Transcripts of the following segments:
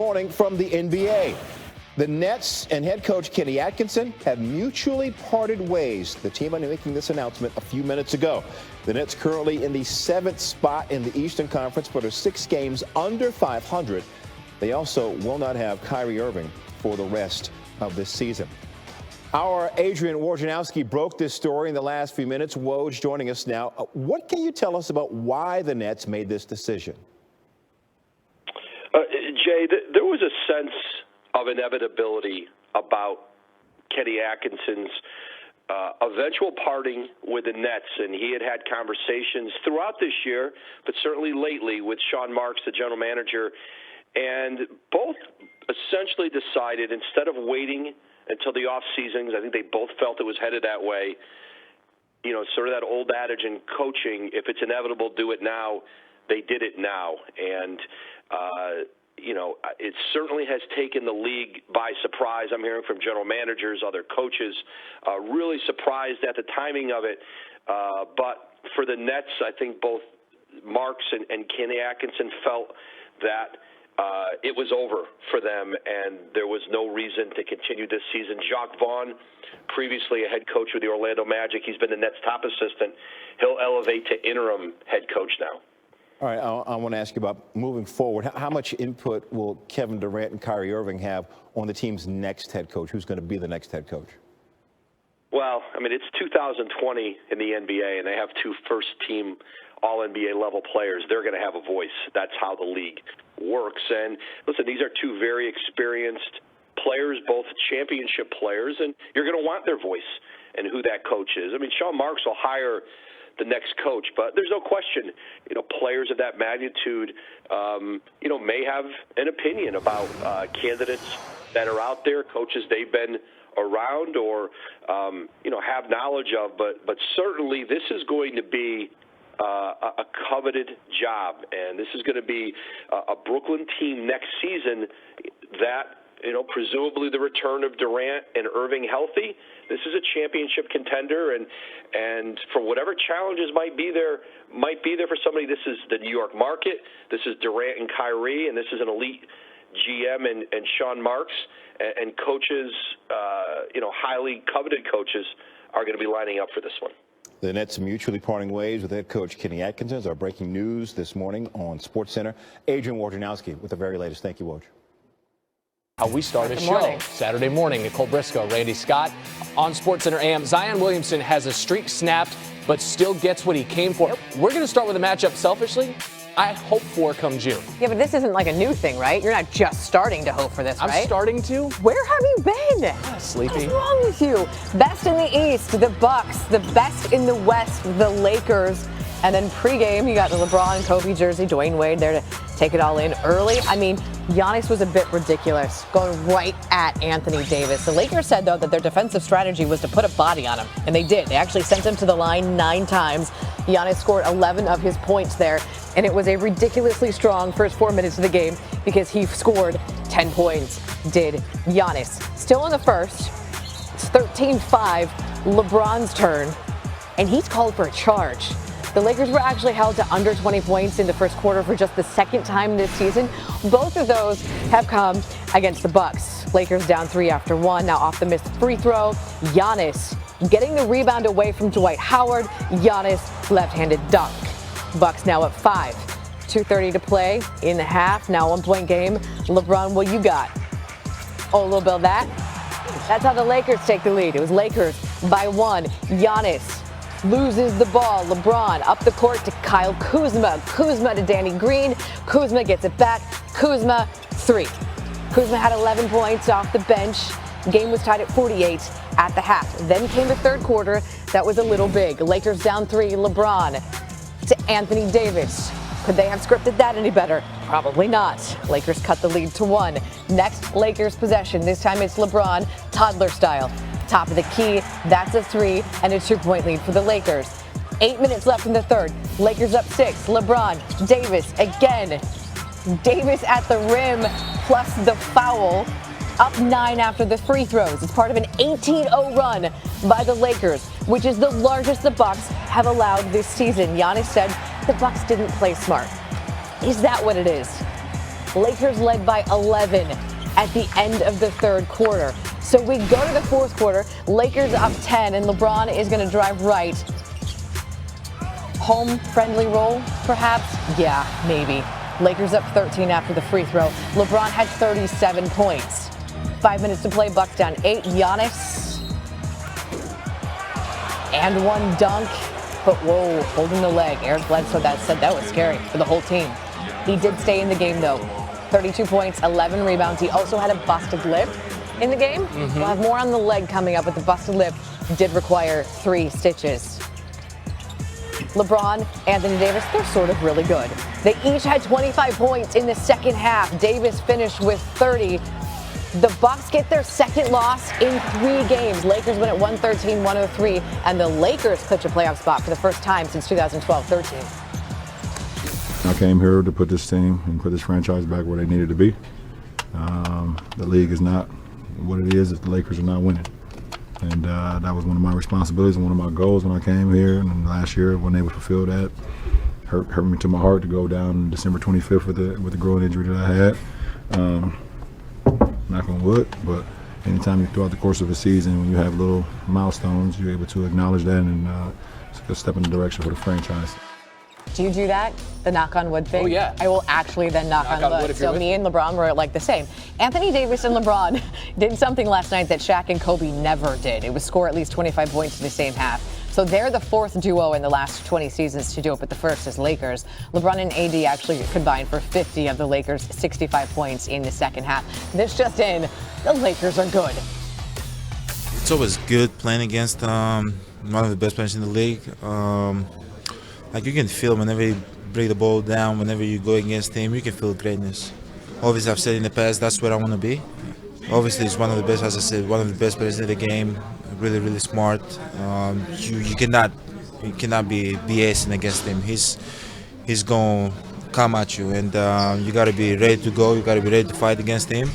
Morning from the NBA. The Nets and head coach Kenny Atkinson have mutually parted ways. The team are making this announcement a few minutes ago. The Nets currently in the 7th spot in the Eastern Conference, but are 6 games under 500. They also will not have Kyrie Irving for the rest of this season. Our Adrian Wojnarowski broke this story in the last few minutes. Woj joining us now. What can you tell us about why the Nets made this decision? Jay, there was a sense of inevitability about Kenny Atkinson's eventual parting with the Nets, and he had had conversations throughout this year, but certainly lately with Sean Marks, the general manager, and both essentially decided instead of waiting until the off season, I think they both felt it was headed that way. You know, sort of that old adage in coaching: if it's inevitable, do it now. They did it now, and you know, it certainly has taken the league by surprise. I'm hearing from general managers, other coaches, really surprised at the timing of it. But for the Nets, I think both Marks and Kenny Atkinson felt that it was over for them, and there was no reason to continue this season. Jacques Vaughn, previously a head coach with the Orlando Magic, he's been the Nets' top assistant. He'll elevate to interim head coach now. All right, I want to ask you about moving forward. How much input will Kevin Durant and Kyrie Irving have on the team's next head coach? Who's going to be the next head coach? Well, I mean, it's 2020 in the NBA, and they have 2 first-team All-NBA level players. They're going to have a voice. That's how the league works. And listen, these are 2 very experienced players, both championship players, and you're going to want their voice and who that coach is. I mean, Sean Marks will hire the next coach, but there's no question, you know, players of that magnitude, you know, may have an opinion about candidates that are out there, coaches they've been around or, you know, have knowledge of. But certainly this is going to be a coveted job, and this is going to be a Brooklyn team next season that, you know, presumably the return of Durant and Irving healthy, this is a championship contender, and for whatever challenges might be there for somebody. This is the New York market. This is Durant and Kyrie, and this is an elite GM and Sean Marks, and coaches, you know, highly coveted coaches are going to be lining up for this one. The Nets mutually parting ways with head coach Kenny Atkinson. Our breaking news this morning on SportsCenter. Adrian Wojnarowski with the very latest. Thank you, Woj. How we start a show Saturday morning. Nicole Briscoe, Randy Scott on SportsCenter AM. Zion Williamson has a streak snapped, but still gets what he came for. We're going to start with a matchup selfishly I hope for come June. Yeah, but this isn't like a new thing, right? You're not just starting to hope for this, right? I'm starting to. Where have you been? Sleepy. What's wrong with you? Best in the East, the Bucks. The best in the West, the Lakers. And then pregame, you got the LeBron, Kobe jersey, Dwayne Wade there to take it all in early. I mean, Giannis was a bit ridiculous, going right at Anthony Davis. The Lakers said, though, that their defensive strategy was to put a body on him, and they did. They actually sent him to the line 9 times. Giannis scored 11 of his points there, and it was a ridiculously strong first 4 minutes of the game because he scored 10 points, did Giannis. Still in the first, it's 13-5, LeBron's turn, and he's called for a charge. The Lakers were actually held to under 20 points in the first quarter for just the second time this season. Both of those have come against the Bucks. Lakers down 3 after 1. Now off the missed free throw. Giannis getting the rebound away from Dwight Howard. Giannis left-handed dunk. Bucks now up 5. 2:30 to play in the half. Now 1-point game. LeBron, what you got? Oh, a little bit of that. That's how the Lakers take the lead. It was Lakers by 1. Giannis loses the ball. LeBron up the court to Kyle Kuzma. Kuzma to Danny Green. Kuzma gets it back. Kuzma, 3. Kuzma had 11 points off the bench. Game was tied at 48 at the half. Then came the third quarter. That was a little big. Lakers down 3. LeBron to Anthony Davis. Could they have scripted that any better? Probably not. Lakers cut the lead to 1. Next Lakers possession. This time it's LeBron, toddler style. Top of the key, that's a 3 and a 2-point lead for the Lakers. 8 minutes left in the third. Lakers up 6. LeBron, Davis again. Davis at the rim plus the foul. Up 9 after the free throws. It's part of an 18-0 run by the Lakers, which is the largest the Bucks have allowed this season. Giannis said the Bucks didn't play smart. Is that what it is? Lakers led by 11 at the end of the third quarter. So we go to the fourth quarter, Lakers up 10, and LeBron is going to drive right. Home friendly roll, perhaps? Yeah, maybe. Lakers up 13 after the free throw. LeBron had 37 points. 5 minutes to play, Bucks down 8. Giannis. And one dunk. But whoa, holding the leg. Eric Bledsoe, that was scary for the whole team. He did stay in the game, though. 32 points, 11 rebounds. He also had a busted lip in the game. We'll have more on the leg coming up, but the busted lip did require 3 stitches. LeBron, Anthony Davis, they're sort of really good. They each had 25 points in the second half. Davis finished with 30. The Bucks get their second loss in 3 games. Lakers win at 113-103, and the Lakers clinch a playoff spot for the first time since 2012-13. I came here to put this team and put this franchise back where they needed to be. The league is not what it is if the Lakers are not winning. And that was one of my responsibilities and one of my goals when I came here. And last year, wasn't able to fulfill that. Hurt me to my heart to go down December 25th with the growing injury that I had. Knock on wood, but anytime throughout the course of a season, when you have little milestones, you're able to acknowledge that and step in the direction for the franchise. Do you do that? The knock on wood thing? Oh, yeah. I will actually then knock on wood. So me and LeBron were like the same. Anthony Davis and LeBron did something last night that Shaq and Kobe never did. It was score at least 25 points in the same half. So they're the 4th duo in the last 20 seasons to do it, but the first is Lakers. LeBron and AD actually combined for 50 of the Lakers' 65 points in the second half. This just in, the Lakers are good. It's always good playing against one of the best players in the league. Like you can feel whenever you break the ball down, whenever you go against him, you can feel greatness. Obviously, I've said in the past, that's where I want to be. Obviously, he's one of the best, as I said, one of the best players in the game. Really, really smart. You cannot be BSing against him. He's going to come at you, and you got to be ready to go. You got to be ready to fight against him.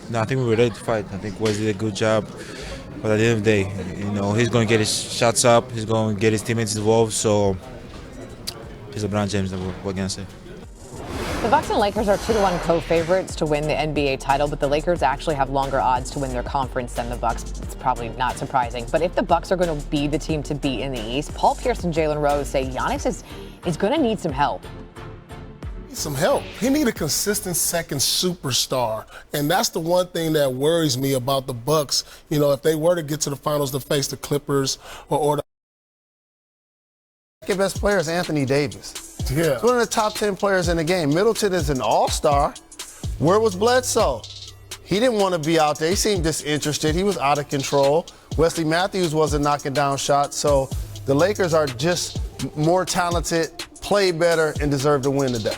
No, I think we were ready to fight. I think Wes did a good job. But at the end of the day, he's going to get his shots up. He's going to get his teammates involved. So he's LeBron James. What can I say? The Bucks and Lakers are 2-1 co-favorites to win the NBA title, but the Lakers actually have longer odds to win their conference than the Bucks. It's probably not surprising. But if the Bucks are going to be the team to beat in the East, Paul Pierce and Jalen Rose say Giannis is going to need some help. Some help. He need a consistent second superstar, and that's the one thing that worries me about the Bucks. If they were to get to the finals to face the Clippers or the second best player is Anthony Davis. Yeah. He's one of the top 10 players in the game. Middleton is an all-star. Where was Bledsoe? He didn't want to be out there. He seemed disinterested. He was out of control. Wesley Matthews wasn't knocking down shots. So the Lakers are just more talented, play better, and deserve to win today.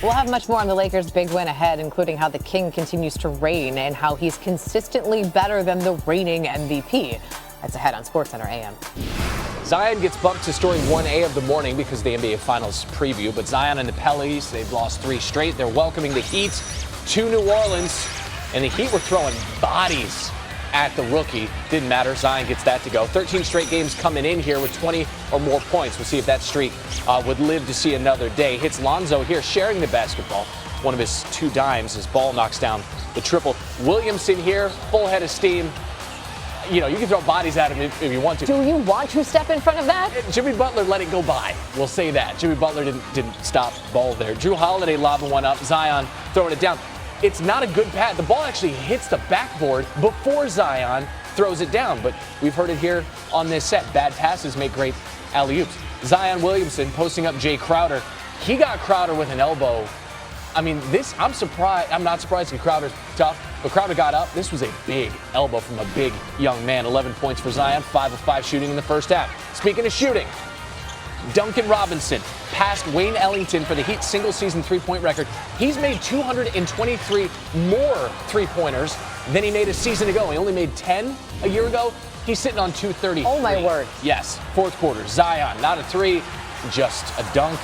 We'll have much more on the Lakers' big win ahead, including how the King continues to reign and how he's consistently better than the reigning MVP. That's ahead on SportsCenter AM. Zion gets bumped to story 1A of the morning because of the NBA Finals preview. But Zion and the Pelicans, they've lost 3 straight. They're welcoming the Heat to New Orleans. And the Heat were throwing bodies at the rookie. Didn't matter. Zion gets that to go. 13 straight games coming in here with 20 or more points. We'll see if that streak would live to see another day. Hits Lonzo here sharing the basketball. One of his 2 dimes. His ball knocks down the triple. Williamson here, full head of steam. You can throw bodies at him if you want to. Do you want to step in front of that? Jimmy Butler let it go by. We'll say that. Jimmy Butler didn't stop ball there. Drew Holiday lobbing one up. Zion throwing it down. It's not a good pass. The ball actually hits the backboard before Zion throws it down. But we've heard it here on this set. Bad passes make great alley-oops. Zion Williamson posting up Jay Crowder. He got Crowder with an elbow. I mean, I'm surprised. I'm not surprised because Crowder's tough. But Crowder got up. This was a big elbow from a big young man. 11 points for Zion, 5 of 5 shooting in the first half. Speaking of shooting, Duncan Robinson passed Wayne Ellington for the Heat's single-season three-point record. He's made 223 more three-pointers than he made a season ago. He only made 10 a year ago. He's sitting on 230. Oh, my word. Yes, fourth quarter. Zion, not a 3, just a dunk.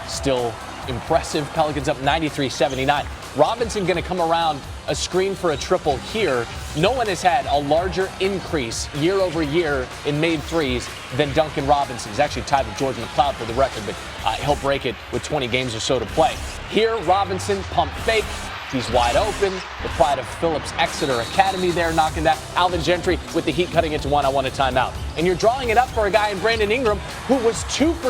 Still impressive. Pelicans up 93-79. Robinson going to come around a screen for a triple here. No one has had a larger increase year over year in made threes than Duncan Robinson. He's actually tied with George McLeod for the record, but he'll break it with 20 games or so to play. Here, Robinson, pump fake. He's wide open. The pride of Phillips Exeter Academy there knocking that. Alvin Gentry with the Heat cutting into one. I want a timeout. And you're drawing it up for a guy in Brandon Ingram who was 2 for